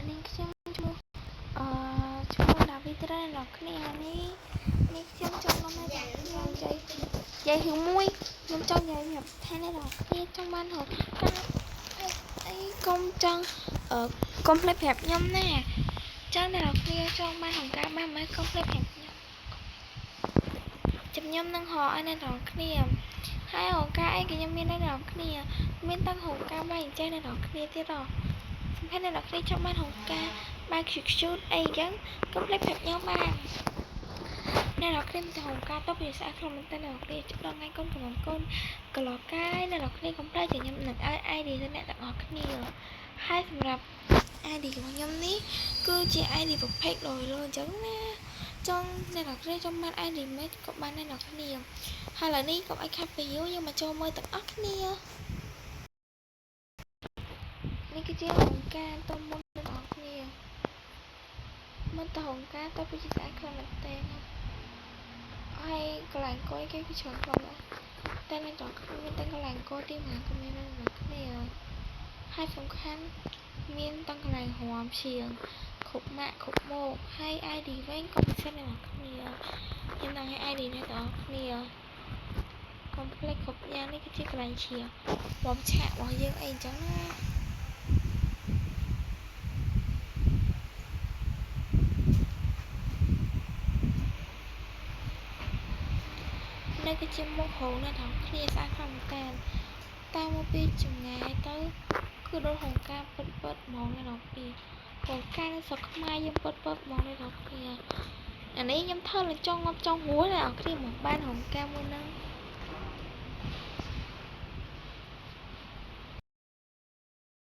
នាងខ្ញុំឈ្មោះឈ្មោះដាវីត្រាអ្នកគ្នានេះខ្ញុំចង់មកខ្ញុំនិយាយរឿងមួយខ្ញុំចង់និយាយប្រាប់ថាអ្នកគ្នាចង់បានរកការអីកុំចង់កុំភ្លេចប្រាប់ខ្ញុំណាចឹងអ្នកគ្នាចង់បានរកការបានមិនកុំភ្លេចប្រាប់ខ្ញុំខ្ញុំនឹងរកឲ្យអ្នកគ្នាហើយរកការអីក៏ខ្ញុំមានដែរអ្នកគ្នាមានតាំងរកការបែងចែកអ្នកគ្នាទៀតសំខាន់អ្នកគ្នាចង់បានរកការបែកshootអីចឹងកុំភ្លេចប្រាប់ខ្ញុំបានអ្នកគ្នាទៅរកការទៅពីស្អាតខ្លួនមែនតើអ្នកគ្នាជិះដល់ថ្ងៃកូនកន្លងកាយអ្នកគ្នាកុំភ្លេចតែខ្ញុំនឹងឲ្យ ID ទៅអ្នកទាំងអស់គ្នាហើយសម្រាប់ ID របស់ខ្ញុំនេះគឺជា ID ប្រភេទលយអញ្ចឹងណាចង់អ្នកគ្នាចង់បាន ID មិនក៏បានដែរអ្នកគ្នាហើយឥឡូវនេះកុំឲ្យខាត់ពេលយូរយើងមកចូលមើលទាំងអស់គ្នានេះគឺជារងការទៅមុនអ្នកគ្នាមកទៅរងការទៅពីស្អាតខ្លាំងមែនតើហើយកន្លែងអង្គុយគេគឺច្រើនខ្លាំងណាស់តែអ្នកទាំងគ្នាមានតែកន្លែងអង្គុយទីណាក៏មានដែរអ្នកគ្នាហើយសំខាន់មានតាំងកន្លែងរំឈៀងគ្រប់ម៉ាក់គ្រប់ម៉ូកហើយ ID វិញក៏ពិសេសអ្នកគ្នាខ្ញុំនឹងឲ្យ ID អ្នកទាំងគ្នាកុំភ្លេចគ្រប់យ៉ាងនេះគឺជាកន្លែងឈៀងបំឆាករបស់យើងអីអញ្ចឹងណានេះគឺជាមុខហងអ្នកទាំងគ្នាស្អាតខ្លាំងមែនតាមមកពីចម្ងាយទៅគឺរហងការពិតហ្មងអ្នកទាំងគ្នារងការនៅស្រុកខ្មែរយើងពិតហ្មងអ្នកទាំងគ្នាអានេះខ្ញុំធ្វើឡើងចង់ងាប់ចង់ហួរអ្នកទាំងគ្នាមកបានរងការមួយហ្នឹង